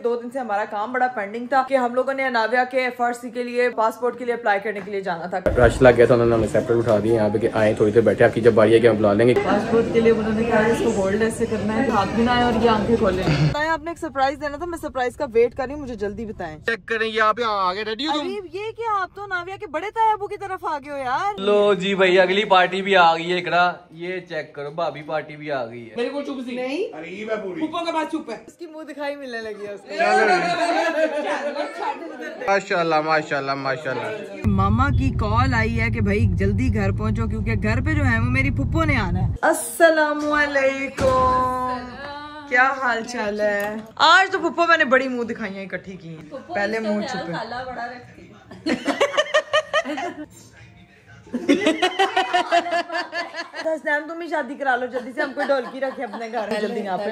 2 दिन से हमारा काम बड़ा पेंडिंग था कि हम लोगों ने नाविया के FRC के लिए पासपोर्ट के लिए अप्लाई करने के लिए जाना था। रश लग गया था, उन्होंने हमें सेपरेट उठा दिए। यहाँ पे आए थोड़ी देर बैठे, आपकी जब बारी है कि हम बुला लेंगे। पासपोर्ट के लिए उन्होंने कहा इसको होल्ड ऐसे करना है, हाथ भी ना आए और ये आंखें खोले। आपने एक सरप्राइज देना था, मैं सरप्राइज का वेट कर रही हूँ, मुझे जल्दी बताएं। चेक करें, यहाँ पे आ गए। रेडी हो तुम? ये क्या, आप तो नाविया के बड़े तायाबू की तरफ आ गए हो यार। लो जी भाई, अगली पार्टी भी आ गई है। इकरा ये चेक करो, भाभी पार्टी भी आ गई है। मेरे को चुप सी नहीं, अरे मैं पूरी ऊपर का बात चुप है। इसकी मुंह दिखाई मिलने लगी है उसको। माशाल्लाह माशाल्लाह माशाल्लाह। मामा की कॉल आई है कि भाई जल्दी घर पहुंचो क्योंकि घर पे जो है वो मेरी फुप्पो ने आना है। अस्सलामुअलैकुम, क्या हाल चाल है? आज तो फुप्पो मैंने बड़ी मुंह दिखाइयां इकट्ठी की हैं। पहले मुंह छुपे। हसनैन तुम ही शादी करा लो जल्दी से, हमको ढोलकी रखे अपने घर जल्दी यहाँ पे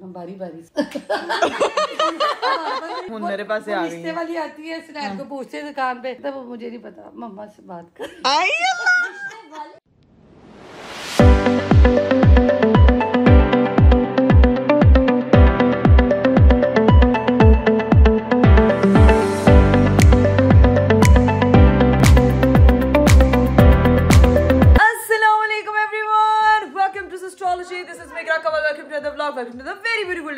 बारी बारी मेरे पास आ गई है। वाली आती है, हसनैन को पूछते हैं दुकान पे, तब वो मुझे नहीं पता, मम्मा से बात कर।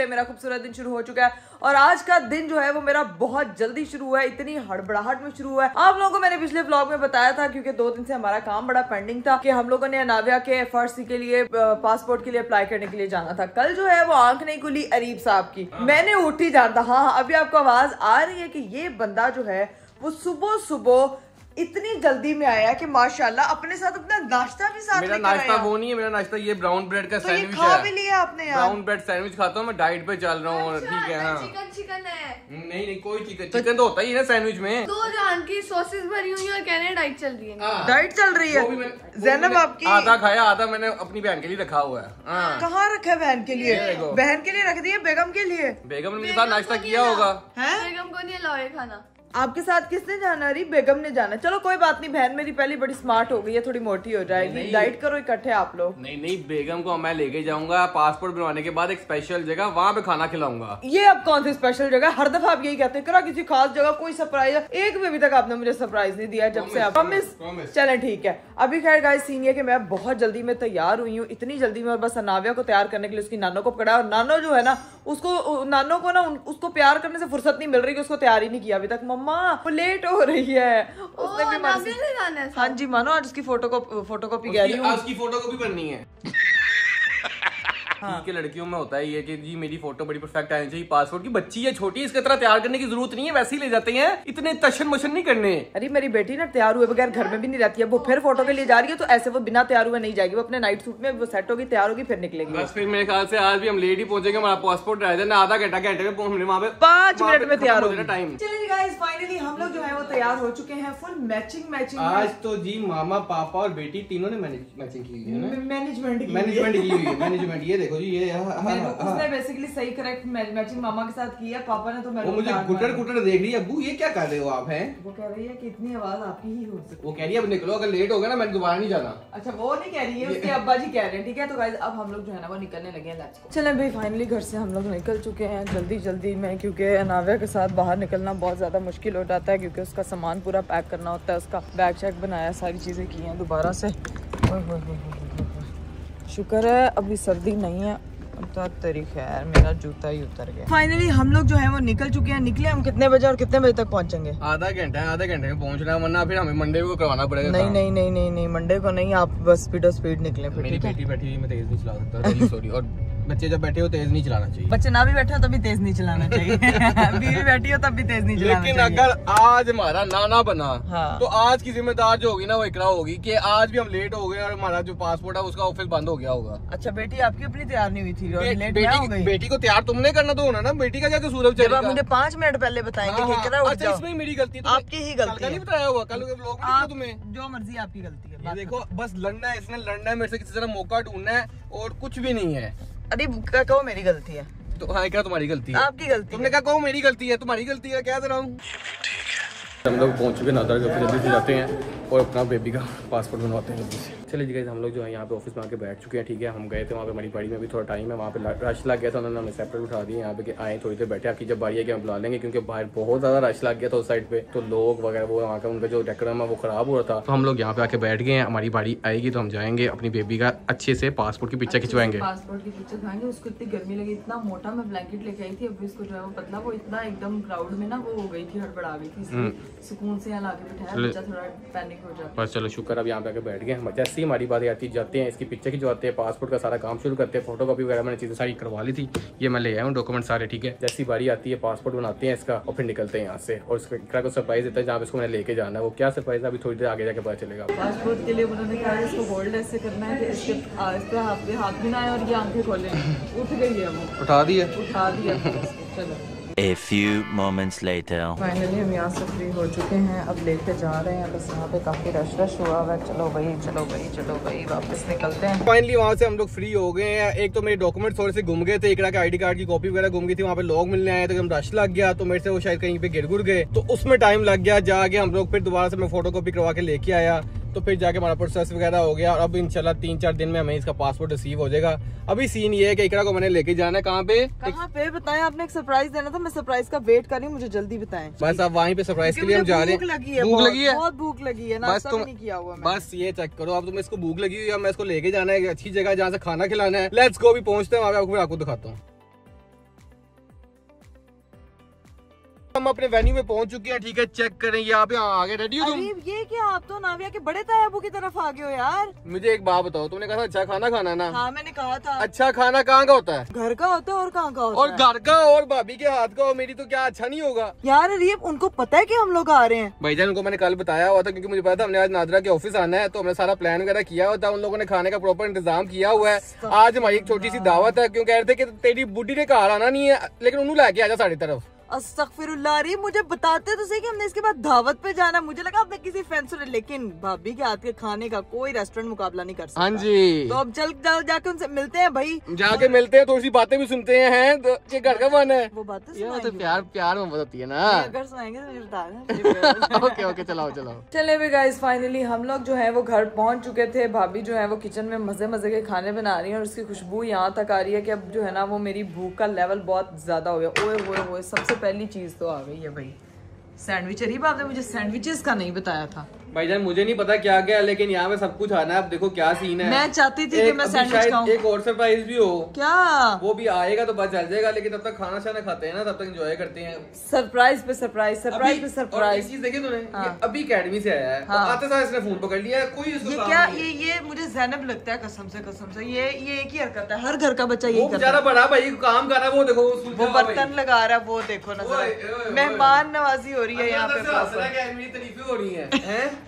मेरा खूबसूरत दिन शुरू हो चुका है और आज का दिन जो है वो मेरा बहुत जल्दी शुरू हुआ है, इतनी हड़बड़ाहट में शुरू हुआ है। आप लोगों को मैंने पिछले व्लॉग में बताया था क्योंकि 2 दिन से हमारा काम बड़ा पेंडिंग था कि हम लोगों ने नाविया के FRC के लिए पासपोर्ट के लिए अप्लाई करने के लिए जाना था। कल जो है वो आंख नहीं खुली अरीब साहब की, मैंने उठ ही जाना था। हाँ, अभी आपको आवाज आ रही है कि ये बंदा जो है वो सुबह सुबह इतनी जल्दी में आया कि माशाल्लाह अपने साथ अपना नाश्ता भी साथ मेरा नाश्ता वो नहीं है, मेरा नाश्ता ये ब्राउन ब्रेड का सैंडविच है। खा भी लिया आपने यार? ब्राउन ब्रेड सैंडविच खाता हूँ मैं, डाइट पे चल रहा हूँ। ठीक है। हाँ, चिकन है। नहीं कोई चिकन तो होता ही है ना सैंडविच में। 2 जान की सॉसेस भरी हुई और कह रहे हैं डाइट चल रही है। डाइट चल रही है ज़ैनब आपकी? आधा खाया, आधा मैंने अपनी बहन के लिए रखा हुआ है। कहाँ रखा है बहन के लिए? बहन के लिए रख दिया, बेगम के लिए? बेगम ने मेरे साथ नाश्ता किया होगा। बेगम को नहीं अलाउ है खाना। आपके साथ किसने जाना? अरे बेगम ने जाना। चलो कोई बात नहीं, बहन मेरी पहली बड़ी स्मार्ट हो गई है, थोड़ी मोटी हो जाएगी। डाइट करो इकट्ठे आप लोग। नहीं बेगम को मैं लेके जाऊंगा पासपोर्ट बनवाने के बाद एक स्पेशल जगह, वहाँ पे खाना खिलाऊंगा। ये अब कौन सी स्पेशल जगह? हर दफा आप यही कहते हैं, करा किसी खास जगह कोई सरप्राइज। एक भी अभी तक आपने मुझे सरप्राइज नहीं दिया जब से आप। प्रॉमिस। चलें ठीक है। अभी खैर गाइस सीन है कि मैं बहुत जल्दी में तैयार हुई हूँ, इतनी जल्दी में बस नाविया को तैयार करने के लिए उसकी नानो को पकड़ा, और नानो जो है ना नानो को ना उसको प्यार करने से फुर्सत नहीं मिल रही, उसको तैयार ही नहीं किया अभी तक। मम्मा वो लेट हो रही है, उसने भी मर्जी। हाँ जी मानो, आज उसकी फोटोकॉपी कह रही हूँ, उसकी फोटोकॉपी बननी है। ठीक है, लड़कियों में होता है ये कि जी मेरी फोटो बड़ी परफेक्ट आनी चाहिए। पासपोर्ट की बच्ची है छोटी, इसके तरह तैयार करने की जरूरत नहीं है, वैसे ही ले जाते हैं, इतने तशन मशन नहीं करने। अरे मेरी बेटी ना तैयार हुए बगैर घर में भी नहीं रहती है, वो फिर फोटो के लिए जा रही है तो ऐसे वो बिना तैयार हुए नहीं जाएगी, वो अपने नाइट सूट में वो सेट होगी, तैयार होगी, फिर निकलेगी। बस फिर मेरे ख्याल से आज भी हम लेट ही पहुंचेंगे, हमारा पासपोर्ट रह जाए ना आधा घंटे में पहुंचने, वहाँ पे 5 मिनट में तैयार हो टाइम। चलिए गाइस फाइनली हम लोग जो है वो तैयार हो चुके हैं, फुल मैचिंग। आज तो जी मामा पापा और बेटी तीनों ने मैचिंग की हुई है, मैनेजमेंट की हुई है। मैनेजमेंट ये देखो जी, ये उसने बेसिकली सही करेक्ट मैचिंग मामा के साथ की है, पापा ने तो वो मुझे घुटड़ देख रही है। अब्बू ये क्या कर रहे हो आप? हैं वो कह रही है कि इतनी आवाज आपकी ही हो सकती है। वो कह रही है अब निकलो, अगर लेट हो गया ना मैं दोबारा नहीं जाना। अच्छा वो नहीं कह रही है, उसके अब्बा जी कह रहे हैं। ठीक है तो गाइस अब हम लोग जो है ना वो निकलने लगे हैं, लेट्स गो। चलें भाई फाइनली घर से हम लोग निकल चुके हैं जल्दी में, क्योंकि नाविया के साथ बाहर निकलना बहुत ज्यादा मुश्किल हो जाता है क्योंकि उसका सामान पूरा पैक करना होता है, उसका बैग चेक बनाया, सारी चीजें की हैं दोबारा से। शुक्र है अभी सर्दी नहीं है, तेरी खैर मेरा जूता ही उतर गया। फाइनली हम लोग जो है वो निकल चुके हैं। निकले हम कितने बजे और कितने बजे तक पहुंचेंगे? आधे घंटे में पहुंचना है, वरना फिर हमें मंडे को करवाना पड़ेगा। नहीं मंडे को नहीं, आप बस स्पीड निकले। मेरी बेटी बैठी हुई, मैं तेज नहीं चला सकता, सॉरी। और बच्चे जब बैठे हो तेज नहीं चलाना चाहिए। बच्चे ना भी बैठे हो तभी तेज नहीं चलाना चाहिए। बीवी बैठी हो तब भी तेज नहीं चलाना चाहिए। लेकिन अगर आज हमारा नाना बना हाँ। तो आज की जिम्मेदार जो होगी ना वो इकरा होगी कि आज भी हम लेट हो गए और हमारा जो पासपोर्ट है उसका ऑफिस बंद हो गया होगा। अच्छा बेटी आपकी अपनी तैयार नहीं हुई थी और लेट हो गई? बेटी को तैयार तुमने करना तो होना ना, बेटी का क्या कसूर है? आप मुझे 5 मिनट पहले बताएंगे। अच्छा इसमें मेरी गलती, आपकी ही गलती है। नहीं बताया हुआ कल के व्लॉग में तुम्हें? जो मर्जी आपकी गलती है। देखो बस लड़ना है, इसने लड़ना है मेरे से, किसी तरह मौका ढूंढना है और कुछ भी नहीं है। अरे कहो मेरी गलती है तो हाँ क्या तुम्हारी गलती है? आपकी गलती। तुमने कहा कहो मेरी गलती है, तुम्हारी गलती है, क्या कर रहा हूँ। हम लोग पहुंच चुके नादर के, जल्दी से जाते हैं और अपना बेबी का पासपोर्ट बनवाते हैं जल्दी से। चलिए जी गाइस, हम लोग जो है यहाँ पे ऑफिस में आके बैठ चुके हैं। ठीक है, हम गए थे वहाँ पे, हमारी बाड़ी में भी थोड़ा टाइम है, वहाँ पे रश लग गया था, उन्होंने हमें सेपरेट उठा दिए यहाँ पे कि आए थोड़ी देर बैठे, आपकी जब बारी है कि हम बुला लेंगे, क्योंकि बाहर बहुत ज़्यादा रश लग गया था उस साइड पे, तो लोग वगैरह वो वहाँ का उनका जो डेकोरम है वो खराब हो रहा था। तो हम लोग यहाँ पे आके बैठ गए हैं, हमारी बारी आएगी तो हम जाएंगे अपनी बेबी का अच्छे से पासपोर्ट की पिक्चर खिंचवाएंगे। पासपोर्ट की पिक्चर खिंचवाएंगे। उसको इतनी गर्मी लगी, इतना मोटा मैं ब्लैंकेट लेके आई थी, अभी उसको जो है वो पतला, वो इतना एकदम क्राउड में ना वो हो गई थी, हड़बड़ा गई थी, सुकून से यहाँ लाके बिठाया, बच्चा थोड़ा पैनिक हो जाता। बस चलो शुक्र, अब यहाँ पे आके बैठ गए। जैसे ही हमारी बात आती जाते हैं, इसकी पिक्चर खिंचवाते हैं, पासपोर्ट का सारा काम शुरू करते हैं, फोटोकॉपी वगैरह मैंने चीज़ें सारी करवा ली थी, ये मैं ले आया हूँ डॉक्यूमेंट सारे। ठीक है, जैसी बारी आती है पासपोर्ट बनाते हैं इसका और फिर निकलते हैं यहाँ से, और इसको इकरा को सरप्राइज देता है जहाँ पे इसको मैंने लेके जाना है। वो क्या सरप्राइज है अभी थोड़ी देर आगे जाके पता चलेगा। पासपोर्ट के लिए उन्होंने कहा इसको होल्ड ऐसे करना है कि इसके हाथ भी ना आए और ये आंखें खोले। उठ गई है वो, उठा दिया। चलो A few moments later. Finally हम यहाँ से फ्री हो चुके हैं, अब लेके जा रहे हैं। बस यहाँ पे काफी रश हुआ हुआ है। चलो भाई वापस निकलते हैं। फाइनली वहाँ से हम लोग फ्री हो गए हैं। एक तो मेरे डॉक्यूमेंट थोड़े से गुम गए थे, इकरा के आईडी कार्ड की कॉपी वगैरह गुम गई थी, वहाँ पे लोग मिलने आए तो हम रश लग गया, तो मेरे से वो शायद कहीं पे गिर गए, तो उसमें टाइम लग गया। जाके हम लोग फिर दोबारा से मैं फोटो कॉपी करवा के लेके आया, तो फिर जाके हमारा प्रोसेस वगैरह हो गया, और अब इंशाल्लाह 3-4 दिन में हमें इसका पासपोर्ट रिसीव हो जाएगा। अभी सीन ये है कि इकरा को मैंने लेके जाना है। कहाँ पे बताएं, आपने एक सरप्राइज देना था, मैं सरप्राइज का वेट कर रही हूँ, मुझे जल्दी बताएं। बस अब वहीं पे सरप्राइज के लिए हम जा रहे हैं। भूख लगी है, बहुत भूख लगी है, नाश्ता भी नहीं किया हुआ मैं। बस ये चेक करो, अब तुम्हें इसको भूख लगी हुई है, मैं इसको लेके जाना है अच्छी जगह जहाँ से खाना खिलाना है। लेट्स गो, भी पहुंचते हैं वहाँ पे, आपको दिखाता हूँ। हम अपने वेन्यू में पहुंच चुके हैं। ठीक है, चेक करें यहाँ पे आगे। रेडी हो तुम? ये क्या, आप तो नाविया के बड़े तायाबू की तरफ आ गए हो यार। मुझे एक बात बताओ, तुमने कहा था अच्छा खाना खाना है ना? हाँ मैंने कहा था। अच्छा खाना कहाँ का होता है? घर का होता है, और कहाँ का होता और है? घर का और भाभी के हाथ का, और मेरी तो क्या अच्छा नहीं होगा यार। अरे उनको पता है कि हम लोग आ रहे हैं? भाईजान उनको मैंने कल बताया हुआ था, क्योंकि मुझे पता था हमने आज नादरा के ऑफिस आना है, तो हमने सारा प्लान वगैरह किया हुआ था, उन लोगों ने खाने का प्रॉपर इंतजाम किया हुआ है। आज हमारी एक छोटी सी दावत है, क्यों कह रहे थे कि तेरी बुढ़ी ने घर आना नहीं है, लेकिन उन्होंने लाके आजा सारी तरफ। अस्तगफिरुल्लाह, अरे मुझे बताते तो सही कि हमने इसके बाद दावत पे जाना। मुझे लगा आपने किसी फ्रेंड से, लेकिन भाभी के हाथ के खाने का कोई रेस्टोरेंट मुकाबला नहीं कर सकता। हाँ जी, तो अब जाके उनसे मिलते हैं भाई, जाके मिलते हैं, थोड़ी सी बातें भी सुनते हैं। तो ये घर का मन है, वो बातें तो प्यार मोहब्बत होती है ना। अगर सुनाएंगे तो मुझे बता देना। ओके चलाओ। चले भी गाइस, फाइनली हम लोग जो है वो घर पहुंच चुके थे। भाभी जो है वो किचन में मजे के खाने बना रही है, और उसकी खुशबू यहाँ तक आ रही है कि अब जो है ना वो मेरी भूख का लेवल बहुत ज्यादा हो गया। ओए सबसे पहली चीज तो आ गई है भाई, सैंडविच। अरीब आपने मुझे सैंडविचेस का नहीं बताया था। भाईजान मुझे नहीं पता क्या क्या, लेकिन यहाँ पे सब कुछ आना है। अब देखो क्या सीन है, मैं चाहती थी कि मैं सैंडविच खाऊं। एक और सरप्राइज भी हो क्या, वो भी आएगा तो पता चल जाएगा, लेकिन तब तक खाना शाना खाते हैं ना, तब तक एंजॉय करते हैं। सरप्राइज पे सरप्राइज। चीज देखी तूने, अभी अकेडमी से आया है, तो आते साथ इसने फोन पकड़ लिया। कोई ये क्या, ये मुझे ज़ैनब लगता है, कसम से ये एक ही हरकत है, हर घर का बच्चा यही करता है। बेचारा बड़ा भाई काम कर रहा है, वो देखो वो बर्तन लगा रहा है, वो देखो नजर, मेहमान नवाजी हो रही है यहाँ पे, तारीफें हो रही है।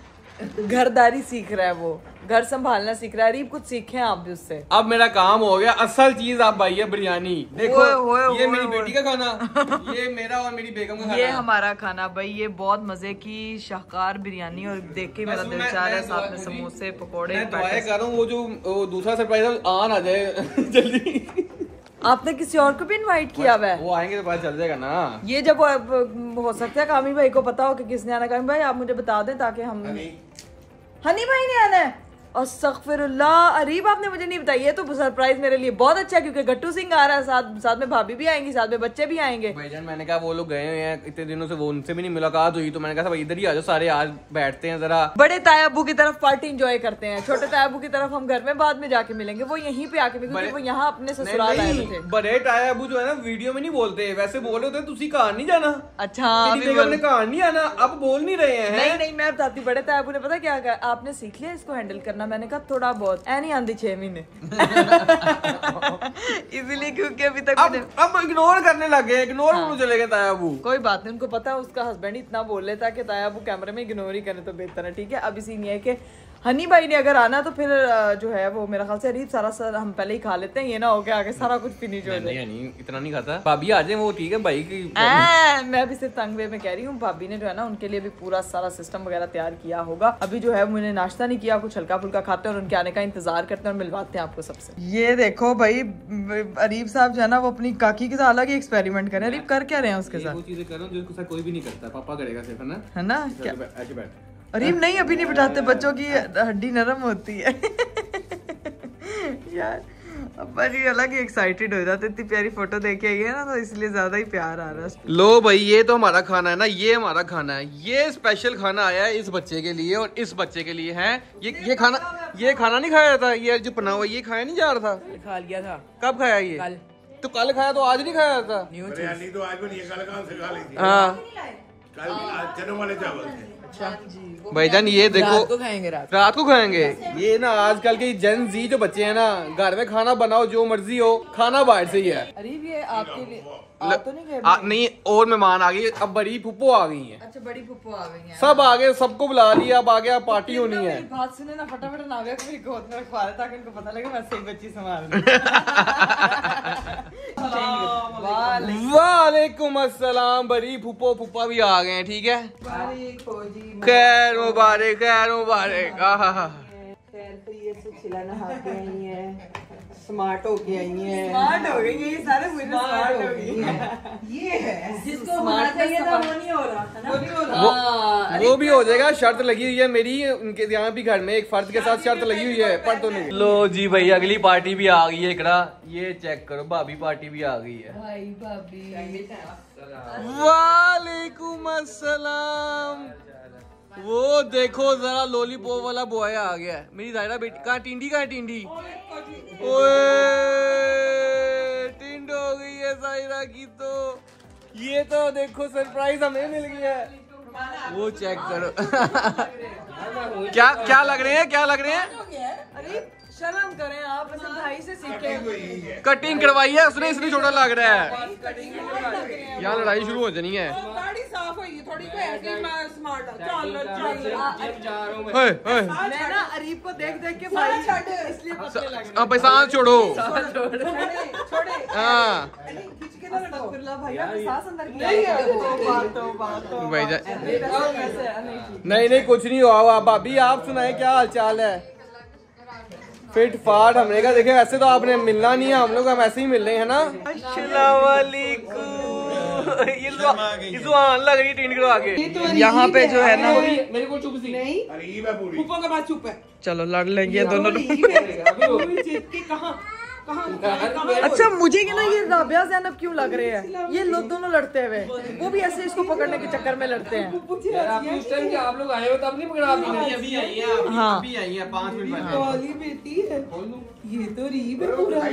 घरदारी सीख रहा है, वो घर संभालना सीख रहा है। अरीब कुछ सीखे आप भी उससे। अब मेरा काम हो गया, असल चीज आप भाई है बिरयानी। देखो ये मेरी बेटी का खाना, ये मेरा और मेरी बेगम का खाना, ये हमारा खाना भाई। ये बहुत मजे की शाहकार बिरयानी, और देख के मेरा दिल चाह रहा है, साथ में समोसे पकौड़े। दुआएं कर रहा हूँ वो जो दूसरा सरप्राइज आन आ जाए जल्दी। आपने किसी और को भी इनवाइट किया हुआ है? वो आएंगे तो पता चल जाएगा ना। ये जब हो सकता है कामी भाई को पता हो कि किसने आना। कामी भाई आप मुझे बता दें ताकि हम। हनी भाई ने आना है? अस्तगफिरुल्लाह, अरीब आपने मुझे नहीं बताई। ये तो सरप्राइज मेरे लिए बहुत अच्छा है, क्योंकि गट्टू सिंह आ रहा है, साथ में भाभी भी आएंगी, साथ में बच्चे भी आएंगे। भाईजान मैंने कहा वो लोग गए हुए हैं इतने दिनों से, वो उनसे भी नहीं मुलाकात हुई, तो मैंने कहा भाई इधर ही आ जाओ सारे, आज बैठते हैं जरा। बड़े तायाबू की तरफ पार्टी एंजॉय करते हैं, छोटे तायाबू की तरफ हम घर में बाद में जाके मिलेंगे। वो यहीं पे आके, क्योंकि वो यहाँ अपने ससुराल आए थे। बड़े तायाबू जो है ना वीडियो में नहीं बोलते, वैसे बोल रहे होते तुसी कहां नहीं जाना। अच्छा हमने कहां नहीं आना, अब बोल नहीं रहे हैं। नहीं मैं बताती। बड़े तायाबू ने पता क्या कहा, आपने सीख लिया इसको हैंडल करना। मैंने कहा थोड़ा बहुत नहीं आंधी 6 महीने इसीलिए, क्योंकि अभी तक अब इग्नोर करने लगे, इग्नोर होने चले गए तायाबू। कोई बात नहीं, उनको पता है उसका हस्बैंड इतना बोल लेता कि तायाबू कैमरे में इग्नोर ही करे तो बेहतर है। ठीक है, अब इसी नहीं है कि हनी भाई ने अगर आना तो फिर जो है वो मेरा ख्याल से अरीब सारा हम पहले ही खा लेते हैं, ये ना हो के आगे सारा कुछ फिनिश हो जाए। नहीं इतना नहीं खाता, भाभी आ जाए वो ठीक है भाई की। मैं भी सिर्फ तंग वे में कह रही हूँ, भाभी ने जो है ना उनके लिए भी पूरा सारा सिस्टम वगैरह तैयार किया होगा। अभी जो है मैंने नाश्ता नहीं किया, कुछ हल्का फुल्का खाते हैं और उनके आने का इंतजार करते हैं और मिलवाते हैं आपको सबसे। ये देखो भाई, अरीब साहब जो है ना वो अपनी काकी के साथ अलग ही एक्सपेरिमेंट करें। अरीब कर क्या रहे हैं उसके साथ? वो चीजें कर रहा हूँ जो कोई भी नहीं करता, पापा करेगा सिर्फ, है ना? है ना? अरीब नहीं, अभी नहीं बिठाते, बच्चों की हड्डी नरम होती है। यार अब्बा जी अलग ही एक्साइटेड हो जाते, इतनी प्यारी फोटो देख के आई है ना, तो इसलिए ज्यादा ही प्यार आ रहा है। लो भाई ये तो हमारा खाना है ना, ये हमारा खाना है, ये स्पेशल खाना आया है इस बच्चे के लिए और इस बच्चे के लिए है। ये खाना नहीं खाया था, ये जो बना हुआ ये खाया नहीं जा रहा था। खा लिया था। कब खाया ये? कल। तो कल खाया तो आज नहीं खाया था? बिरयानी तो आज बनी है, कल कहाँ से खा ली थी? हाँ कल चने वाले चावल थे। अच्छा भाईजान ये देखो, रात को खाएंगे, रात को खाएंगे। ये ना आजकल के जेन जी जो बच्चे हैं ना, घर में खाना बनाओ जो मर्जी हो, खाना बाहर से ही है। अरीब ये आपके लिए तो नहीं गए? नहीं, और मेहमान आ गई, अब बड़ी फुप्पो आ गई है। अच्छा बड़ी फुप्पो आ गई हैं। सब आ गए, सबको बुला लिया, अब आ गया पार्टी होनी है। मेरी बात सुने ना, फटाफट नाविया को भी गोद में रखवा दे ताकि उनको पता लगे मैं सही बच्ची संभाल रही। वालेकुम अस्सलाम, बड़ी फुप्पो फुप्पा भी आ गए हैं, ठीक है। खैर मुबारक, खैर मुबारक। स्मार्ट हो के आई है, स्मार्ट हो गई ये सारे स्मार्ट हो गई। ये है जिसको होना चाहिए था वो नहीं हो रहा है ना, वो नहीं हो रहा। वो भी हो जाएगा, शर्त लगी हुई है मेरी उनके यहाँ भी, घर में एक फर्द के साथ शर्त लगी हुई है, पर तो नहीं। लो जी भाई अगली पार्टी भी आ गई है, इकड़ा ये चेक करो, भाभी पार्टी भी आ गई है। भाई भाभी वालेकुम अस्सलाम। वो देखो जरा लॉलीपॉप वाला बॉय आ गया है। मेरी जायरा बेटी कहाँ, टिंडी कहाँ, टिंडी ओए टिंड हो गई है जायरा की। तो ये तो देखो सरप्राइज हमें मिल गया है, वो चेक करो। क्या लग रहे हैं, क्या लग रहे हैं? अरे शर्म करें आप, ऐसे भाई से सीखें। कटिंग करवाई है उसने, इसलिए छोटा लग रहा है। यहाँ लड़ाई शुरू हो जानी है। मैं ना अरीब को देख देख के भाई इसलिए पतले लग रहे। अब सांस छोड़ो। हाँ भैया सांस अंदर किया। नहीं कुछ नहीं हुआ। भाभी आप सुनाए क्या हाल चाल है? फिट फाट हमने कहा देखे, वैसे तो आपने मिलना नहीं है, हम लोग हम ऐसे ही मिल रहे हैं ना। अस्सलाम वालेकुम। ये जुआन लग रही टीन करो आगे। यहाँ पे जो है ना, मेरे को चुप सी नहीं, अरीब है पूरी। ऊपर के बाद चुप है। चलो लड़ लेंगे दोनों। कहाँ अच्छा मुझे क्या ना, ये राबिया ज़ैनब क्यों लग रहे हैं? ये लोग दोनों लड़ते हुए, वो भी ऐसे इसको पकड़ने के चक्कर में लड़ते हैं। उस टाइम के आप लोग आए हो तब नहीं पकड़ा आपने? अभी आई है, हाँ अभी आई है 5 मिनट पहले। बेटी है ये, तो अरीब है पूरा।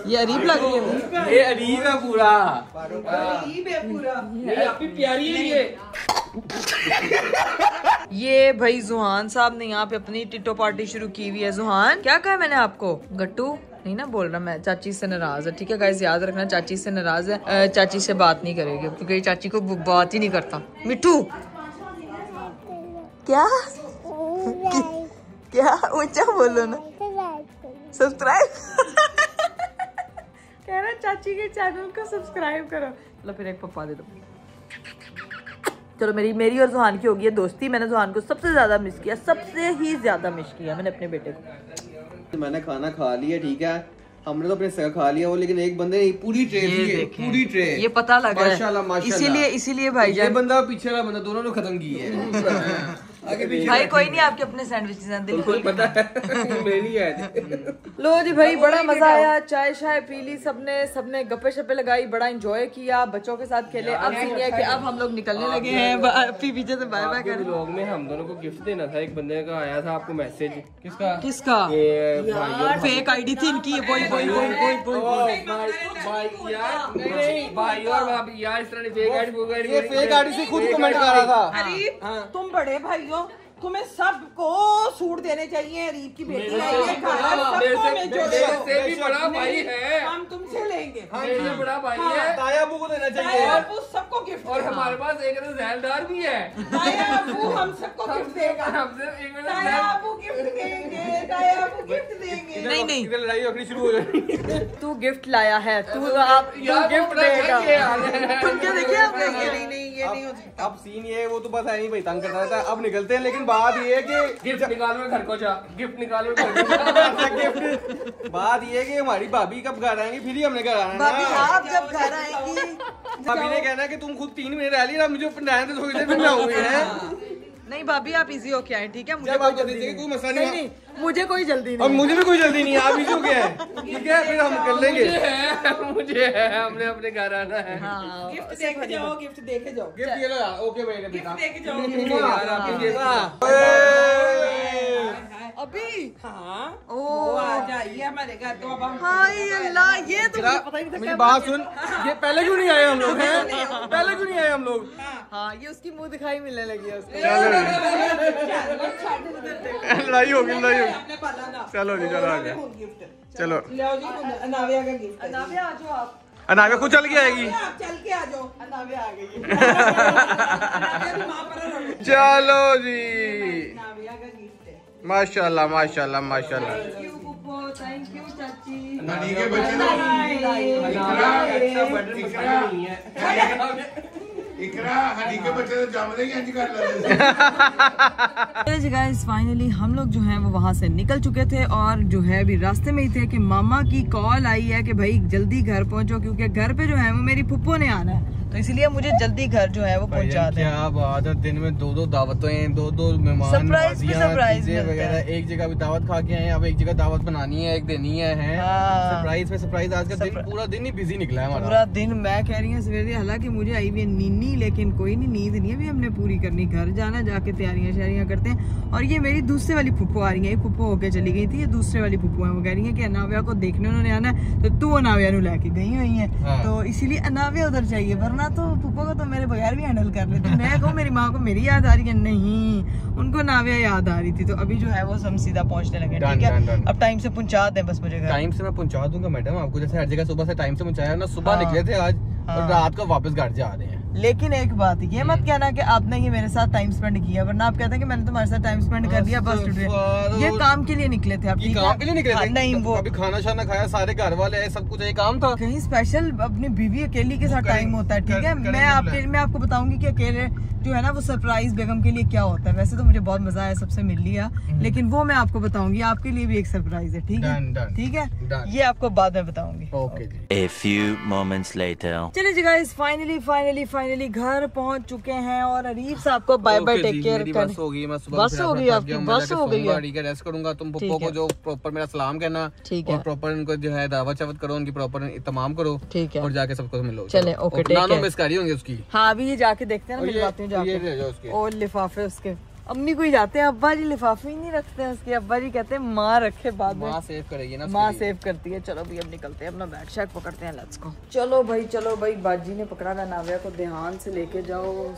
ये अरीब लग रही है, ये अरीब है पूरा, अरीब है पूरा। नहीं आपकी प्यारी है ये। ये भाई जुहान साहब ने यहाँ पे अपनी टिटो पार्टी शुरू की हुई है। जुहान क्या कहा मैंने आपको? गट्टू नहीं ना बोल रहा मैं, चाची से नाराज है, ठीक है गाइस याद रखना, चाची से नाराज है, चाची से बात नहीं करेगी क्योंकि चाची को बात ही नहीं करता। मिट्टू क्या क्या ऊंचा बोलो ना, सब्सक्राइब कह रहा चाची के चैनल को सब्सक्राइब करो। चलो फिर एक पप्पा दे दो। चलो मेरी और जुहान की होगी है दोस्ती। मैंने जुहान को सबसे ज्यादा मिस किया, सबसे ही ज्यादा मिस किया मैंने अपने बेटे को। मैंने खाना खा लिया, ठीक है, हमने तो अपने सगा खा लिया वो, लेकिन एक बंदे ने पूरी ट्रे ली, पूरी ट्रे। ये पता लगा माशाल्लाह माशाल्लाह। इसीलिए भाई ये बंदा पीछे वाला बंदा दोनों ने खत्म की है। आगे पीछे भाई कोई नहीं, आपके अपने सैंडविचेस हैं, दिल खोल पता है मेरी है। लो जी भाई बड़ा मजा आया, चाय शाय पी ली सबने गप्पे शप्पे लगाई, बड़ा एंजॉय किया, बच्चों के साथ खेले। अब सीन ये है कि अब हम लोग निकलने लगे हैं, पीछे से बाय बाय कर। व्लॉग में हम दोनों को गिफ्ट देना था, एक बंदे का आया था आपको मैसेज। किसका? फेक आईडी थी इनकी। भाई और भाभी यार इस तरह फेक आईडी से खुद कमेंट कर रहा था। अरीब तुम बड़े भाई हो, तुम्हें सबको सूट देने चाहिए। अरीब की बेटी है, ये से भी बड़ा भाई है, हम तुमसे लेंगे। मेरे बड़ा भाई है, ताया अबू को देना चाहिए ताया अबू सबको गिफ्ट, और हमारे पास एक जहलदार भी है। ताया अबू हम सबको गिफ्ट देगा। ताया अबू गिफ्ट देंगे, ताया अबू गिफ्ट देंगे। नहीं लड़ाई रखनी शुरू हो जाएगी। तू गिफ्ट लाया है, तू गिफ्ट देगा। तुम क्या देखिए आपने? नहीं ये नहीं हो सकता। अब सीन ये वो तो बस है नहीं भाई, तंग कर रहा था। अब निकलते हैं, लेकिन बात ये है कि गिफ्ट निकालो घर को जा, गिफ्ट निकालो घर को जा। गिफ्ट बात ये है कि हमारी भाभी कब घर आएंगी, फिर ही हमने घर आना है। भाभी आप जब घर आएंगी, भाभी ने कहना है कि तुम खुद 3 महीने रह ली, मुझे रहने दो थोड़ी देर, फिर मैं आऊंगी है। नहीं भाभी आप इजी होके आए, ठीक है? मुझे कोई जल्दी नहीं, कोई मसला नहीं, मुझे कोई जल्दी नहीं, और मुझे भी कोई जल्दी नहीं है, आप इजी होके आए, ठीक है? फिर हम कर लेंगे। मुझे है, हमने अपने घर आना है। गिफ्ट देके जाओ, गिफ्ट देके जाओ, गिफ्ट ये लो यार, ओके भाई बेटा, गिफ्ट देके जाओ। यार आपके लिए अभी हाँ ओ वो आ जाइए हमारे घर तो अब हम हाय अल्लाह, ये तो मुझे पता ही नहीं था। मेरी बात सुन, ये पहले क्यों नहीं आए हम लोग हैं? पहले क्यों नहीं आए हम लोग? हाँ ये उसकी मुंह दिखाई मिलने लगी है उसको। लड़ाई होगी, लड़ाई होगी। आपने पता ना। चलो जी, चलो आ गया। गिफ्ट चलो लो जी, अनाविया का गिफ्ट। अनाविया आ जाओ आप, अनामिका खुद चल के आएगी। आप चल के आ जाओ। अनाविया आ गई है। अनाविया भी वहाँ पर रहो। चलो जी, अनाविया का गिफ्ट है। माशाल्लाह माशाल्लाह माशाल्लाह। थैंक यू पुप्पो, थैंक यू चाची। नानी के बच्चे तो इकरा हनी के बच्चे तो जमदे ही इंज कर लेते। गाइस फाइनली हम लोग जो हैं वो वहाँ से निकल चुके थे और जो है अभी रास्ते में ही थे कि मामा की कॉल आई है कि भाई जल्दी घर पहुंचो, क्योंकि घर पे जो है वो मेरी फुप्पो ने आना है, तो इसलिए मुझे जल्दी घर जो है वो पहुंचा दें। क्या बात है, दिन में दो दावतें, दो मेहमान सरप्राइज पे सरप्राइज वगैरह। एक जगह भी दावत खा के आए, अब एक जगह दावत बनानी है, एक देनी है। सरप्राइज पे सरप्राइज। आज का दिन पूरा दिन ही बिजी निकला है हमारा। पूरा दिन मैं कह रही हूँ सवेरे, हालांकि मुझे आई हुई है नींद, लेकिन कोई नहीं, नींद नहीं अभी हमने पूरी करनी, घर जाना, जाके तैयारियां शैयारियां करते हैं। और ये मेरी दूसरे वाली फुप्पो आ रही है, एक फुप्पो होके चली गई थी, ये दूसरे वाली फुप्पो है, वो कह रही है कि अनाविया को देखने उन्होंने आना है, तो तू अनाविया नु लेके गई हुई है। तो इसीलिए अनाविया उधर चाहिए, वरना तो फुप्पो को तो मेरे बगैर भी हैंडल कर लेती। मैं कहूँ मेरी माँ को मेरी याद आ रही है, नहीं उनको अनाविया याद आ रही थी। तो अभी जो है वो हम सीधा पहुंचने लगे, ठीक है? अब टाइम से पहुंचा दें बस मुझे। टाइम से मैं पहुंचा दूंगा मैडम आपको, जैसे हर जगह सुबह से टाइम से पहुंचाया ना। सुबह निकले थे आज और रात को वापस घर जा रहे हैं। लेकिन एक बात ये मत कहना कि आपने ये मेरे साथ टाइम स्पेंड किया, वरना आप कहते हैं कि मैंने तुम्हारे साथ टाइम स्पेंड कर दिया बस टुडे। ये काम के लिए निकले थे आप, ये काम के लिए निकले थे? नहीं, वो अभी खाना शाना खाया, सारे घर वाले आए, सब कुछ, ये काम था। कहीं स्पेशल अपनी बीवी अकेली के साथ टाइम होता है, ठीक है? मैं आपको बताऊंगी कि अकेले जो है ना वो सरप्राइज बेगम के लिए क्या होता है। वैसे तो मुझे बहुत मजा आया सबसे मिल लिया, लेकिन वो मैं आपको बताऊंगी, आपके लिए भी एक सरप्राइज है, ठीक है? ठीक है, ये आपको बाद में बताऊंगी। Okay ji. A few moments later. चलिए जी गाइस, फाइनली घर पहुंच चुके हैं और अरीफ साहब को बाय बाय, टेक केयर। बस हो गई, मैं सुबह बस हो गई आपकी, बस हो गई है, ठीक है? रेस्ट करूंगा। तुम पप्पो को जो प्रॉपर मेरा सलाम कहना, ठीक है? और प्रॉपर उनको जो है दावत चावत करो, उनकी प्रॉपर इत्तमाम करो, ठीक है? और जाके सबको मिलो। चले, ओके, टेक केयर। मिस करी होंगी उसकी। हाँ अभी ये जाके देखते हैं ना, मिलवाती हूँ जाके। और लिफाफे उसके अम्मी को ही जाते हैं, अब्बा जी लिफाफे ही नहीं रखते हैं उसके। अब्बा जी कहते हैं माँ रखे, बाद में माँ सेव करेगी ना, माँ सेव करती है। चलो भाई अब निकलते हैं, अपना बैग शैग पकड़ते हैं, लेट्स गो। चलो भाई बाजी ने पकड़ा था नाविया को, ध्यान से लेके जाओ,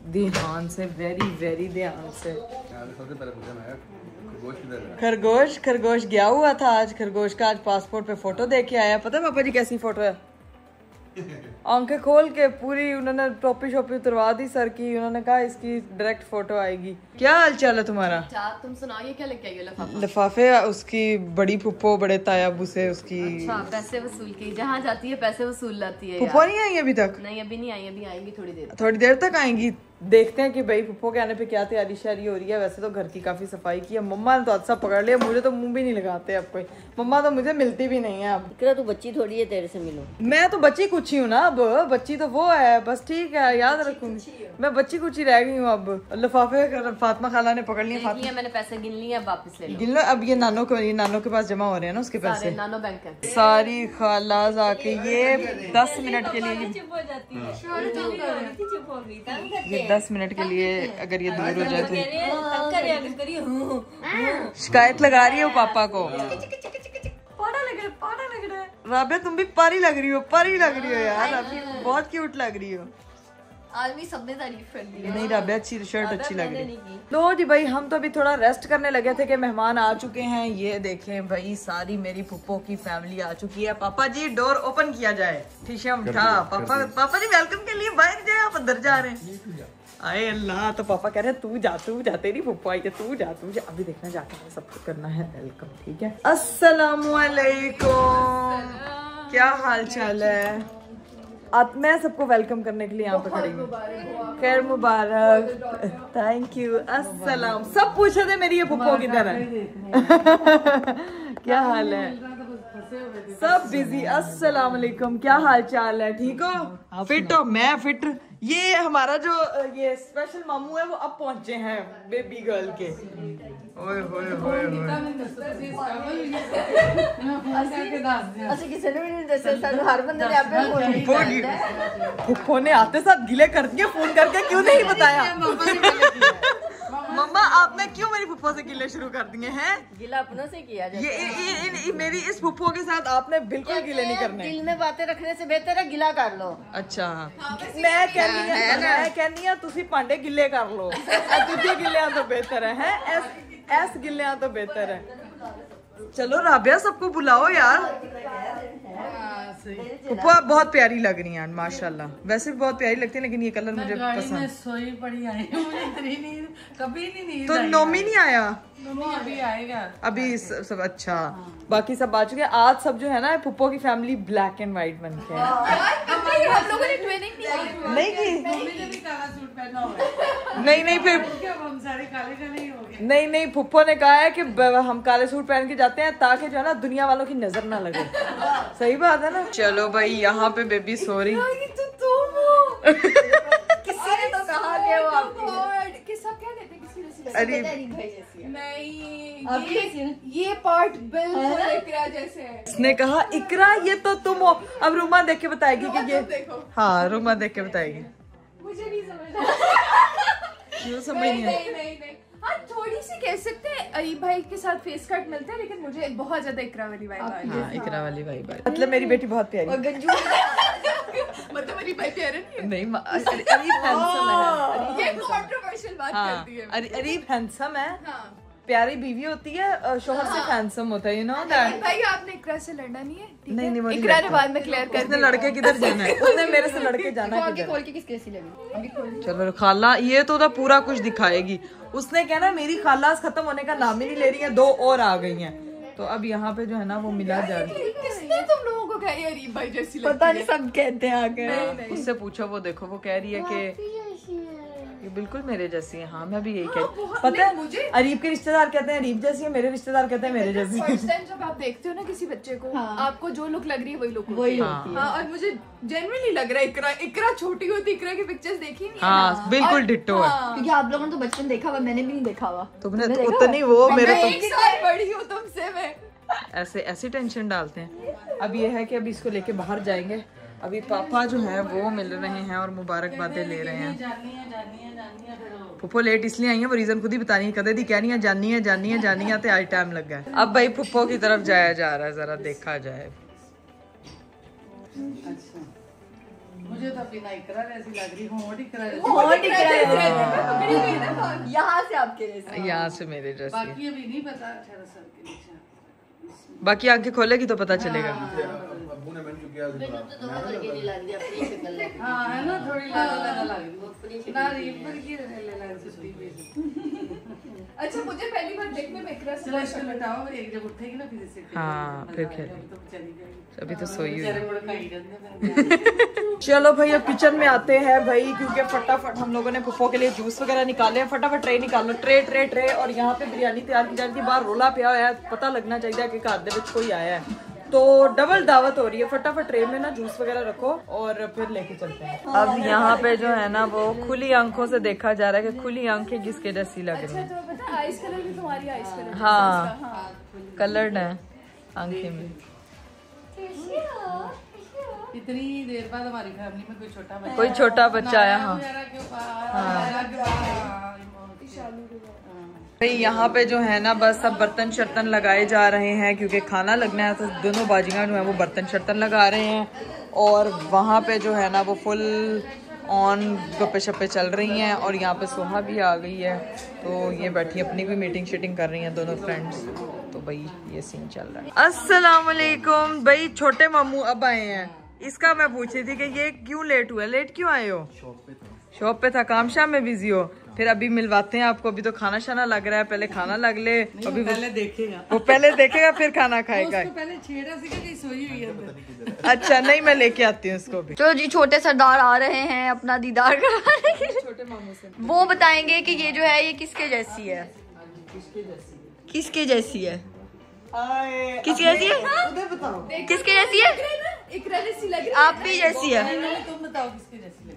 ध्यान से, वेरी ध्यान से। खरगोश गया हुआ था आज, खरगोश का आज पासपोर्ट पे फोटो देख के आया। पता है पापा जी कैसी फोटो है? आंखें खोल के पूरी उन्होंने टोपी शोपी उतरवा दी सर की, उन्होंने कहा इसकी डायरेक्ट फोटो आएगी। क्या हाल चाल है तुम्हारा? तुम सुनाओ, ये क्या लेके आई हो? लिफाफे उसकी बड़ी फुप्पो बड़े ताया अबू से उसकी। अच्छा, पैसे वसूल की, जहाँ जाती है पैसे वसूल लाती है। फुप्पो नहीं आई अभी तक? नहीं अभी नहीं आई, अभी आएंगी थोड़ी देर तक आएंगी। देखते हैं कि भाई फुप्पो के आने पे क्या तैयारी शारी हो रही है। वैसे तो घर की काफी सफाई की है, मम्मा ने तो अच्छा पकड़ लिया, मुझे तो मुंह भी नहीं लगाते अब कोई। मम्मा तो मुझे मिलती भी नहीं है अब। तू बच्ची थोड़ी है, तेरे से मिलो। मैं तो बच्ची कुछ ही हूँ ना, अब बच्ची तो वो है बस, ठीक है याद रखूंगी। मैं बच्ची कुछ ही रह गई हूँ अब। लिफाफे फातिमा खाला ने पकड़ लिया, मैंने पैसे गिन लिए, वापस ले लो। गिन लो अब। ये नानो के पास जमा हो रहे हैं ना उसके पैसे, नानो बैंक है। सारी खालाज आके ये 10 मिनट के लिए, ये 10 मिनट के लिए अगर ये दूर हो जाए तो शिकायत लगा रही है वो पापा को। राबे तुम भी परी लग रही हो यार, अभी बहुत क्यूट लग रही हो। आज भी सबने तारीफ कर दी। नहीं राबे अच्छी शर्ट अच्छी लग रही है। लो जी भाई हम तो अभी थोड़ा रेस्ट करने लगे थे कि मेहमान आ चुके हैं। ये देखें भाई सारी मेरी फुप्पो की फैमिली आ चुकी है। पापा जी डोर ओपन किया जाए, शीशम उठा। पापा जी वेलकम के लिए बाहर जाए, आप अंदर जा रहे हैं। आए अल्लाह, तो पापा कह रहे हैं तू जा, तेरी फुप्पो आई है, तू जा। अभी देखना जाके सबको करना है वेलकम, ठीक है? अस्सलामुअलैकुम, क्या हाल चाल है? अब मैं सबको वेलकम करने के लिए यहाँ पे खड़ी हूँ। खैर मुबारक, थैंक यू, अस्सलाम। सब पूछे थे मेरी ये फुप्पो किधर है। क्या हाल है? सब बिजी। अस्सलाम वालेकुम, क्या हाल चाल है? ठीक हो? फिट हो? मैं फिट, ये हमारा जो ये स्पेशल मामू है वो अब पहुंचे हैं बेबी गर्ल के। ओए होए होए अच्छा किसी ने भी नहीं दसे सानू हर बंदे ने आपे फुफ्फो ने आते साथ गिले कर दिए फोन करके, क्यों नहीं बताया? मम्मा आपने क्यों मेरी फुफ्फो से गिले शुरू कर दिए हैं? गिला अपनों से किया जाता है। ये मेरी इस फुफ्फो के साथ आपने बिल्कुल गिले नहीं करने। दिल में बातें रखने से बेहतर है गिला कर लो। अच्छा मैं कहनी है तुसी भांडे गिले कर लो, तुझे गिले तो बेहतर है ऐस गिले तो बेहतर है। चलो राबिया सबको बुलाओ यार। फुफ्फो बहुत प्यारी लग रही हैं माशाल्लाह, वैसे भी बहुत प्यारी लगती है लेकिन ये कलर मुझे पसंद। सोई पड़ी आई मुझे इतनी नींद कभी नहीं तो नोमी नहीं आया अभी आएगा अभी सब अच्छा बाकी सब आ चुके हैं। आज सब जो है ना फुप्पो की फैमिली ब्लैक एंड व्हाइट बन के हम लोगों ने ट्विनिंग नहीं की। मुझे भी काला सूट पहना हुआ है। नहीं फिर क्या हम सारे काले काले ही हो गए। नहीं फुप्पो ने कहा है कि हम काले सूट पहन के जाते हैं ताकि जो है ना दुनिया वालों की नजर ना लगे। सही बात है ना। चलो भाई यहाँ पे बेबी सो रही। किसी ने तो कहा कि वो आपकी सब क्या कहते हैं किसी ने अरे नहीं ये पार्ट बिल्कुल इकरा जैसे है। उसने कहा इकरा ये तो तुम हो। अब रूमा देख के बताएगी कि ये हाँ रूमा देख के बताएगी। मुझे नहीं समझ क्यों समझ नहीं नहीं हाँ थोड़ी सी कह सकते हैं अरीब भाई के साथ फेस कट मिलता है लेकिन मुझे बहुत ज्यादा इकरा वाली वाइब आ रही है। हाँ इकरा वाली वाइब मतलब मेरी बेटी बहुत प्यारी और गंजू मतलब अरीब भाई प्यारे नहीं नहीं अरीब हैंडसम है। ये कंट्रोवर्शियल बात कर दी है। अरीब हैंडसम है। हाँ प्यारी बीवी होती है शोहर से हैंडसम होता है यू नो दैट। भाई आपने इकरा से लड़ना नहीं है ठीक है? नहीं वो इकरा ने बाद में क्लियर कर उसने लड़के किधर जाना है उसने मेरे से लड़के जाना है खोल के किसके ऐसी लगी। चलो खाला ये तो पूरा कुछ दिखाएगी। उसने कहना मेरी खालास खत्म होने का नाम ही नहीं ले रही है, 2 और आ गई हैं तो अब यहाँ पे जो है ना वो मिला जा रही है। किसने तुम लोगों को कहा ये अरीब भाई जैसी लगती पता नहीं सब कहते हैं आके। उससे पूछो वो देखो वो कह रही है कि ये बिल्कुल मेरे जैसी है। हाँ मैं भी यही कहती पता है। अरीब के रिश्तेदार कहते हैं अरीब जैसी है, मेरे रिश्तेदार कहते हैं मेरे जैसी। फर्स्ट टाइम जब आप देखते हो ना किसी बच्चे को आपको जो लुक लग रही है वही लुक वही होती है। और मुझे जेन्युइनली लग रहा है इकरा छोटी होती इकरा की पिक्चर्स देखी नहीं हाँ बिल्कुल डिट्टो है क्योंकि आप लोगों ने तो बचपन देखा हुआ, मैंने भी नहीं देखा हुआ। तुमने तो उतनी वो मेरे मैं 1 साल बड़ी हूँ तुमसे मैं। ऐसे टेंशन डालते हैं। अब ये है कि अभी इसको लेके बाहर जाएंगे। अभी पापा जो है वो मिल रहे हैं और मुबारकबादें ले रहे हैं। फुप्पो लेट इसलिए आई है वो रीजन खुद ही बतानी है। कदे दी कहनी है जानी है तो आज टाइम लग गया। अब भाई फुप्पो की तरफ जाया जा रहा है, जरा देखा जाए। अच्छा मुझे तो बिना इकरा जैसी लग रही होंठ इकरा यहाँ से आपके जैसे यहाँ से मेरे जैसे। बाकी अभी नहीं पता 18 साल के नीचे बाकी आंखें खोलेगी तो पता चलेगा। हाँ है ना थोड़ी लगा लग ना रीप पर की अच्छा मुझे पहली बार देखने में इकरा से इसको बताओ एक जब उठेगी ना फिर से हाँ फिर खेल तो चली जाएगी। अभी तो सोई हुई है। बड़ा कहीं रहने चलो भाई अब किचन में आते हैं भाई क्योंकि फटाफट हम लोगों ने फुप्पो के लिए जूस वगैरह निकाले हैं। फटाफट ट्रे निकालो ट्रे और यहाँ पे बिरयानी तैयार की जाती है। बाहर रोला पिया हुआ है, पता लगना चाहिए कि घर दे विच कोई आया है तो डबल दावत हो रही है। फटाफट ट्रे में ना जूस वगैरह रखो और फिर लेके चलते हैं। अब यहाँ पे जो है ना वो खुली आंखों से देखा जा रहा है कि खुली आंखें किसके जैसी लग रही है। पता आइस कलर भी तुम्हारी आइस कलर हाँ कलर्ड है आंखें में। इतनी देर बाद हमारी फैमिली में कोई छोटा बच्चा आया। हाँ भाई यहाँ पे जो है ना बस सब बर्तन शर्तन लगाए जा रहे हैं क्योंकि खाना लगना है तो दोनों बाजियाँ जो है वो बर्तन शर्तन लगा रहे हैं। और वहाँ पे जो है ना वो फुल ऑन गप्पे शप्पे चल रही हैं। और यहाँ पे सोहा भी आ गई है तो ये बैठी अपनी भी मीटिंग शीटिंग कर रही हैं दोनों फ्रेंड्स। तो भाई ये सीन चल रहा है। अस्सलाम वालेकुम भाई छोटे मामू अब आए हैं। इसका मैं पूछ रही थी कि ये क्यों लेट हुआ, लेट क्यों आए हो? शॉप पे था, काम शाम में बिजी हो। फिर अभी मिलवाते हैं आपको। अभी तो खाना शाना लग रहा है, पहले खाना लग ले। अभी पहले देखेगा वो पहले देखेगा फिर खाना खाएगा। पहले छेड़ा से कहीं सोई हुई है। अच्छा नहीं मैं लेके आती हूँ उसको भी। चलो जी छोटे सरदार आ रहे हैं अपना दीदार करवाने के लिए। छोटे मामू से वो बताएंगे कि ये जो है ये किसके जैसी है। किसके जैसी है? किसकी जैसी है? बताओ किसके जैसी है? इकरा जैसी लग रही आप भी जैसी है। तुम बताओ किसके जैसी लगी?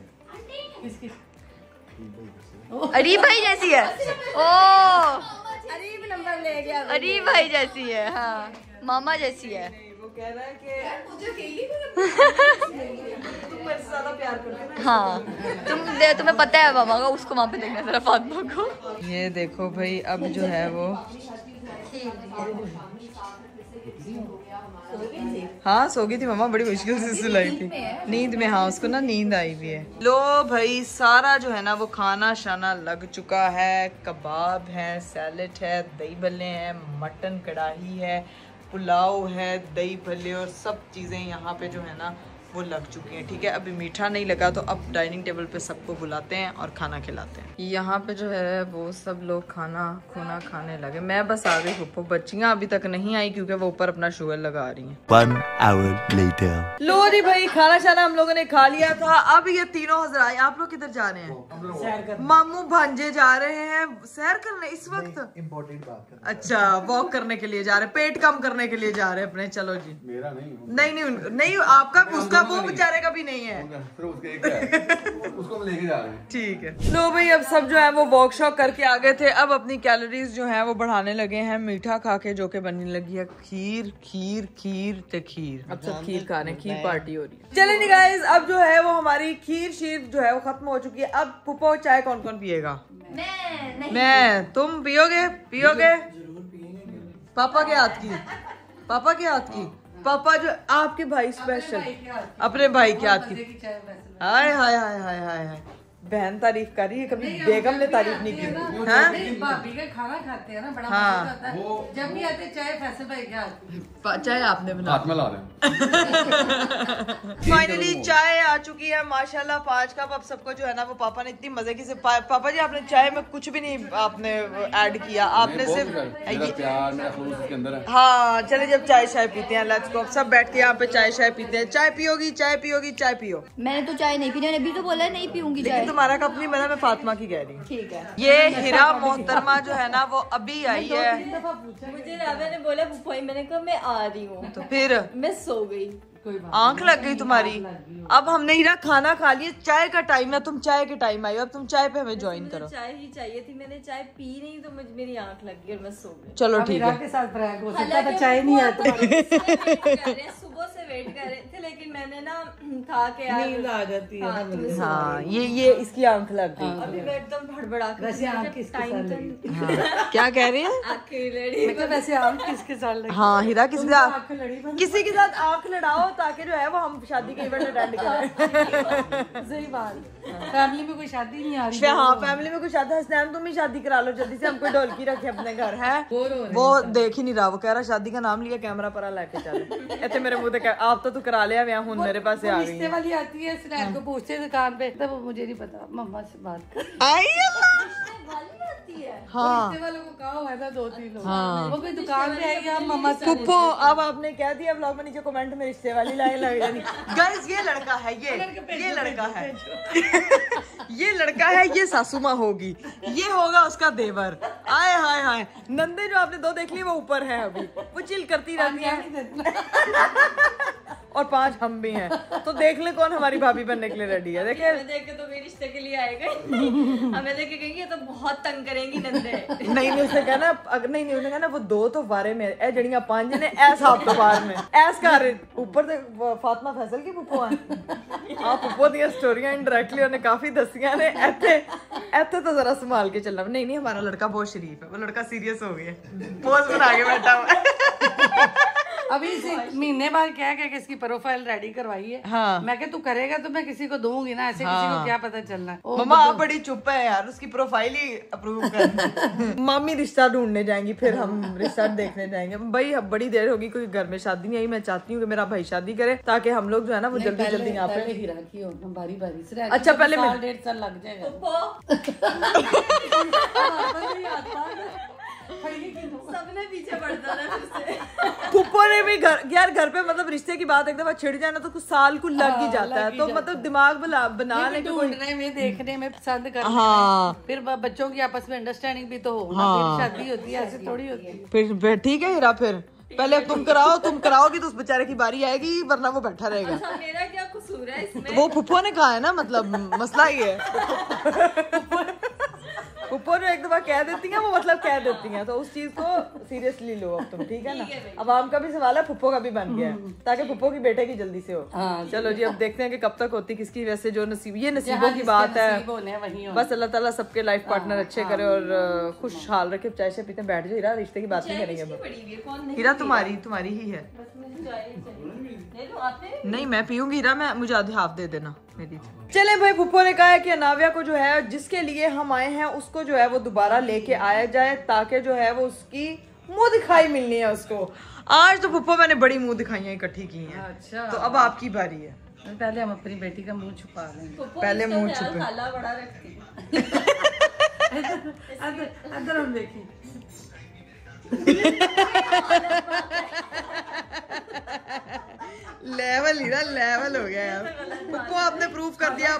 अरीब भाई जैसी है। ओ अरीब नंबर ले गया। अरीब भाई जैसी है, हाँ मामा जैसी है। वो कह रहा है कि मुझे तुम मेरे से ज्यादा प्यार करते हो। हाँ तुम्हें पता है मामा का, उसको वहाँ पे देखना जरा फातिमा को। ये देखो भाई, अब जो है वो हाँ सो गई थी मम्मा, बड़ी मुश्किल से सुलाई थी नींद में। हाँ उसको ना नींद आई हुई है। लो भाई सारा जो है ना वो खाना शाना लग चुका है। कबाब है, सैलेड है, दही भल्ले हैं, मटन कढ़ाई है, पुलाव है, दही भल्ले और सब चीज़ें यहाँ पे जो है ना वो लग चुकी हैं। ठीक है, अभी मीठा नहीं लगा तो अब डाइनिंग टेबल पे सबको बुलाते हैं और खाना खिलाते हैं। यहाँ पे जो है वो सब लोग खाना खुना खाने लगे। मैं बस आ गई पप्पू, बच्चियाँ अभी तक नहीं आई क्योंकि वो ऊपर अपना शुगर लगा रही हैं। 1 hour later. लो जी भाई, खाना शाना हम लोगों ने खा लिया था। अब ये तीनों हजराए, आप लोग किधर जा रहे हैं? मामू भांजे जा रहे हैं सैर करने इस वक्त। इम्पोर्टेंट बात अच्छा, वॉक करने के लिए जा रहे हैं, पेट कम करने के लिए जा रहे हैं अपने। चलो जी, मेरा नहीं नहीं आपका, उसका वो बेचारे का भी नहीं है। फिर उसके एक है, उसको हम लेके जा रहे हैं। ठीक है। लो भाई, अब सब जो है वो वॉक शॉक करके आ गए थे। अब अपनी कैलोरीज जो है वो बढ़ाने लगे हैं मीठा खा के, जो कि बनने लगी है खीर खीर खीर ते खीर। अब सब खीर खा रहे हैं, खीर पार्टी हो रही है। चले नहीं गाइस, अब जो है वो हमारी खीर शीर जो है वो खत्म हो चुकी है। अब पुप्पो चाय कौन कौन पिएगा? मैं। तुम पियोगे? पापा के हाथ की, पापा के हाथ की। पापा जो आपके भाई स्पेशल, अपने भाई के हाथ की। हाय हाय हाय हाय हाय हाय, बहन तारीफ कर रही है, कभी बेगम ने तारीफ नहीं की। हाँ भाभी का खाना खाते हैं ना, बड़ा हाँ। मजा आता है। जब भी आते चाय फैसल भाई के हाथ, चाय आपने बना। हाथ में ला रहे हैं। फाइनली चाय आ चुकी है माशाल्लाह 5 कप। अब सबको जो है ना वो पापा ने इतनी मजे की से पापा जी आपने चाय में कुछ भी नहीं आपने ऐड किया, आपने सिर्फ प्यार मेरा खलूस उसके अंदर है। हाँ चले, जब चाय शाय पीते हैं लेट्स गो। सब बैठ के यहाँ पे चाय शाय पीते हैं। चाय पियोगी? चाय पियोगी? चाय पियो। मैंने तो चाय नहीं पी, अभी तो बोला नहीं पीऊंगी चाय। तुम्हारा कप नहीं बना, मैं फातिमा की कह रही हूँ। ठीक है। ये हीरा मोहतरमा जो है ना वो अभी आई है। मुझे राविया ने बोला पुप्पो, मैंने कहा मैं आ रही हूँ, तो फिर मैं सो गई। आंख लग गई तुम्हारी। अब हमने हीरा खाना खा लिया, चाय का टाइम है, तुम चाय के टाइम आई हो, अब तुम चाय पे हमें ज्वाइन करो। चाय ही चाहिए थी, मैंने चाय पी नहीं तो मेरी आंख लग गई और मैं सो गई। चलो ठीक है। के साथ प्रैंक हो सकता था, चाय नहीं आता। सुबह से वेट कर रहे थे लेकिन मैंने ना खा के नींद आ जाती है ना मुझे। हाँ ये इसकी आंख लग गई। अभी मैं एकदम भड़बड़ा कर वैसे आम किसके साथ लगी? क्या कह रही है? अकेले मैं वैसे आम किसके साथ लगी? हाँ हीरा किसी के आंख लड़ी साथ, किसी के साथ आंख लड़ाओ ताकि जो है वो हम शादी के इवेंट अटेंड करें। सही बात। फैमिली में कोई शादी नहीं आ रही। हाँ फैमिली में कुछ आता है। स्नैम तुम ही शादी करा लो जल्दी से, हम कोई ढोलकी रखे अपने घर है। वो देख ही नहीं रहा, वो कह रहा शादी का नाम लिया, कैमरा पर लेके चले। ऐसे मेरे मुंह से आप तो तू करा लिया व्याह, हुन मेरे पास आ गई रिश्ते वाली आती है, स्नैप को पूछते हैं दुकान पे, तब मुझे नहीं पता, मम्मा से बात कर। हाँ रिश्ते वालों को कहा हुआ था 2-3 लोग। हाँ। वो कोई दुकान पे आएगी, आप मम्मा से पुप्पो अब आपने कह दिया व्लॉग में नीचे कमेंट में रिश्ते वाली लाइन लग जानी। गाइस ये लड़का है, ये लड़का है, ये लड़का है, ये सासू माँ होगी, ये होगा उसका देवर। आए हाय हाय, नंदे जो आपने 2 देख ली वो ऊपर है, अभी वो चिल करती रहती है। और 5 हम भी हैं, तो देख ले कौन हमारी भाभी बनने के लिए रेडी है। देखे देख के तो मेरे रिश्ते के लिए आएगा, हमें देख के कहेंगे ये तो बहुत तंग करेंगी नंदे। नहीं उसने कहना, अगर नहीं उसने कहना वो 2 तो वारे में ए जड़ियां 5 ने ऐसा आप तो बाहर में ऐस कर ऊपर से फातिमा फैसल की पुप्पो है। हाँ पुप्पो दी स्टोरियां इनडायरेक्टली उन्हें काफी दसियां ने। ऐथे तो जरा संभाल के चलना। नहीं हमारा लड़का बहुत शरीफ है, वो लड़का सीरियस हो गया, पोज बना के बैठा हुआ है। अभी इसे महीने बाद क्या क्या किसकी प्रोफाइल रेडी करवाई है। हाँ। मैं क्या तू करेगा तो मैं किसी को दूंगी ना, ऐसे किसी को क्या पता चलना है। मम्मा आप बड़ी चुप है यार, उसकी प्रोफाइल ही अप्रूव कर। मामी रिश्ता ढूंढने जाएंगी, फिर हम रिश्ता देखने जाएंगे। भाई अब बड़ी देर होगी, कोई घर में शादी नहीं आई। मैं चाहती हूँ कि मेरा भाई शादी करे ताकि हम लोग जो है ना वो जल्दी जल्दी यहाँ पे हीरा की हो बारी बारी से। अच्छा पहले 1.5 साल लग जाएगा। सबने पीछे पड़ जाना फिर से। पुप्पो ने भी घर पे मतलब रिश्ते की बात एक दफा छिड़ जाए ना तो कुछ साल को लग ही जाता है। तो मतलब दिमाग बना ले ढूंढने में, देखने में, पसंद करने हाँ। फिर बच्चों की आपस में अंडरस्टैंडिंग भी तो हो, फिर शादी होती है, ऐसे थोड़ी होती है। फिर ठीक है हीरा, फिर पहले तुम कराओगी तो उस बेचारे की बारी आएगी, वरना वो बैठा रहेगा। अच्छा, मेरा क्या कसूर है इसमें? तो वो फुप्पो ने कहा है ना, मतलब मसला ये है। फुप्पो जो एक दफा कह देती हैं वो मतलब कह देती हैं, तो उस चीज को सीरियसली लो अब तुम, ठीक है ना। अब आम का भी सवाल है, फुप्पो का भी बन गया है, ताकि फुप्पो की बेटे की जल्दी से हो। चलो जी, अब देखते हैं कि कब तक होती किसकी, वैसे जो नसीब, ये नसीबों की बात है। बस अल्लाह ताला सबके लाइफ पार्टनर अच्छे करे और खुशहाल रखे। चाय से पीते बैठ जाओ हीरा, रिश्ते की बात नहीं करेंगे। हीरा तुम्हारी ही है। नहीं मैं पीऊंगी हीरा, मैं मुझे आधी हाफ दे देना मेरी। चले भाई, फुप्पो ने कहा है कि अनाविया को जो है, जिसके लिए हम आए हैं, उसको जो है वो दोबारा लेके आया जाए, ताकि जो है वो उसकी मुंह दिखाई मिलनी है उसको। आज तो फुप्पो मैंने बड़ी मुंह दिखाइयां इकट्ठी की हैं। अच्छा, तो अब आपकी बारी है। पहले हम अपनी बेटी का मुंह छुपा लेंगे। पहले मुंह छुपे। खाला बड़ा रखती अंदर हम देखें। लेवल हीरा लेवल हो गया यार। पप्पू आपने प्रूफ कर दिया,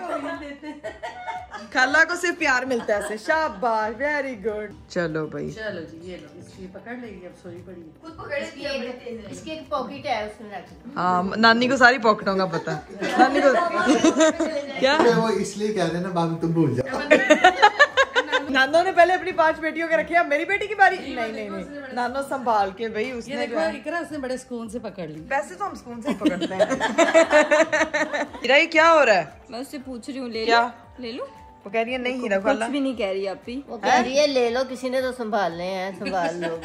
खाला को सिर्फ प्यार मिलता है ऐसे। शाबाश, वेरी गुड। चलो भाई, चलो जी, ये लो, इसकी पकड़ लेगी। अब सोई पड़ी इसकी एक पॉकेट है, उसमें रख। हाँ, नानी को सारी पॉकेटों का पता। नानी को क्या वो इसलिए कह रहे ना, बाद में तुम भूल जाओ। नानो ने पहले अपनी 5 बेटियों के रखे, अब मेरी बेटी की बारी। नहीं, नानो संभाल के भाई, उसने जो है इकरा उसने बड़े सुकून से पकड़ ली। वैसे तो हम सुकून से पकड़ते हैं। हीरा ये क्या हो रहा है? मैं उससे पूछ रही हूँ, ले क्या ले लो। वो कह रही है नहीं हीरा, कुछ भी नहीं कह रही आपी। वो कह रही है ले लो, किसी ने तो संभालने हैं, संभाल लो।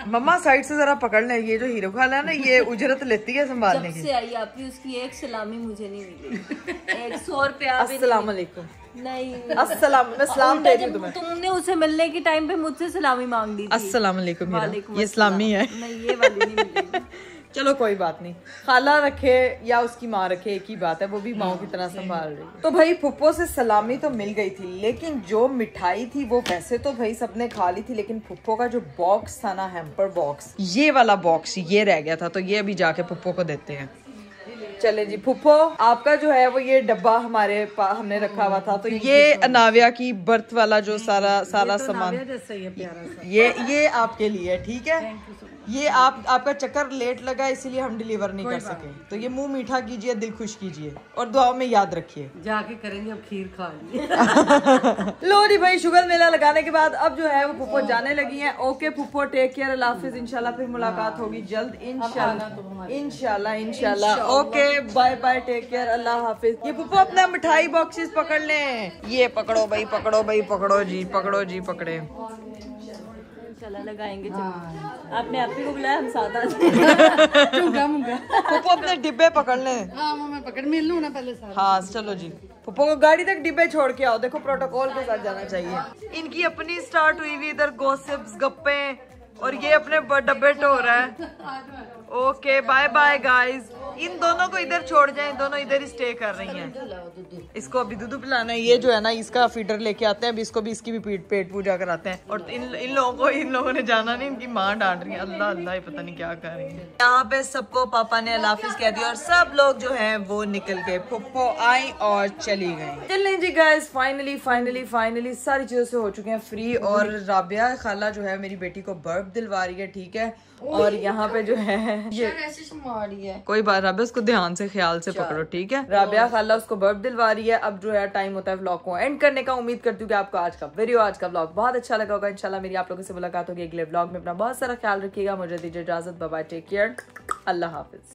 मम्मा साइड से जरा पकड़ ले। ये जो हीरो खाला है ना, ये उजरत लेती है संभालने की। से आई आपी, उसकी एक सलामी मुझे नहीं मिली। 100 रुपया। अस्सलाम वालेकुम। नहीं, अस्सलाम, मैं सलाम दे रही हूँ तुम्हें। तुमने उसे मिलने के टाइम पे मुझसे सलामी मांग ली थी। अस्सलाम वालेकुम हीरा, ये सलामी है। नहीं, ये वाली नहीं मिली। चलो कोई बात नहीं, खाला रखे या उसकी माँ रखे एक ही बात है, वो भी माँ की तरह संभाल रही है। तो भाई फुप्पो से सलामी तो मिल गई थी, लेकिन जो मिठाई थी वो वैसे तो भाई सबने खा ली थी, लेकिन फुप्पो का जो बॉक्स था ना, हैम्पर बॉक्स, ये वाला बॉक्स ये रह गया था, तो ये अभी जाके फुप्पो को देते हैं। चले जी फुप्पो, आपका जो है वो ये डब्बा हमने रखा हुआ था, तो ये अनाविया की बर्थ वाला जो सारा सामान, ये आपके लिए, ठीक है। ये आपका चक्कर लेट लगा, इसीलिए हम डिलीवर नहीं कर सके, तो ये मुंह मीठा कीजिए, दिल खुश कीजिए और दुआओं में याद रखिए। जाके करेंगे, अब खीर खा ली। लो जी भाई, शुगर मेला लगाने के बाद अब जो है वो फुप्पो जाने लगी हैं। ओके फुप्पो, टेक केयर, अल्लाह हाफिज। इंशाल्लाह फिर मुलाकात होगी जल्द, इंशाल्लाह। Okay, bye bye, take care, Allah हाफिज। ये फुप्पो अपना मिठाई बॉक्सेस पकड़ लें। ये पकड़ो भाई, पकड़ो जी, पकड़े। चला लगाएंगे। आपने आपी को बुलाया, हम सादा। फुप्पो अपने डिब्बे पकड़ लें। हाँ, मैं पकड़ मिल लूँ ना पहले सारा। हाँ चलो जी, फुप्पो को गाड़ी तक डिब्बे छोड़ के आओ। देखो प्रोटोकॉल के साथ जाना चाहिए। इनकी अपनी स्टार्ट हुई हुई इधर गॉसिप्स, गप्पे, और ये अपने डब्बे ढो रहा है। Okay, bye bye guys. इन दोनों को इधर छोड़ जाएं, दोनों इधर ही स्टे कर रही हैं। इसको अभी दूध पिलाना है। ये जो है ना, इसका फीडर लेके आते हैं, अभी इसको भी, इसकी भी पेट पूजा कराते हैं। और इन लोगों ने जाना नहीं, इनकी माँ डांट रही है। अल्लाह अल्लाह, ये पता नहीं क्या कर रही है। यहाँ पे सबको पापा ने अल्लाह हाफिज कह दिया और सब लोग जो है वो निकल गए। फुप्पो आई और चली गई। चलें जी गाइस, फाइनली सारी चीजों से हो चुके हैं फ्री। और राबिया खाला जो है मेरी बेटी को बर्फ दिलवा रही है, ठीक है। और यहाँ पे जो है ये कोई बात, राबिया उसको ध्यान से ख्याल से पकड़ो, ठीक है। राबिया खाला उसको बर्फ दिलवा रही है। अब जो है टाइम होता है व्लॉग को एंड करने का। उम्मीद करती हूँ कि आपको आज का व्लॉग बहुत अच्छा लगा होगा। इंशाल्लाह मेरी आप लोगों से मुलाकात होगी अगले व्लॉग में। अपना बहुत सारा ख्याल रखिएगा। मुझे दीजिए इजाजत, bye bye, take care, Allah हाफिज।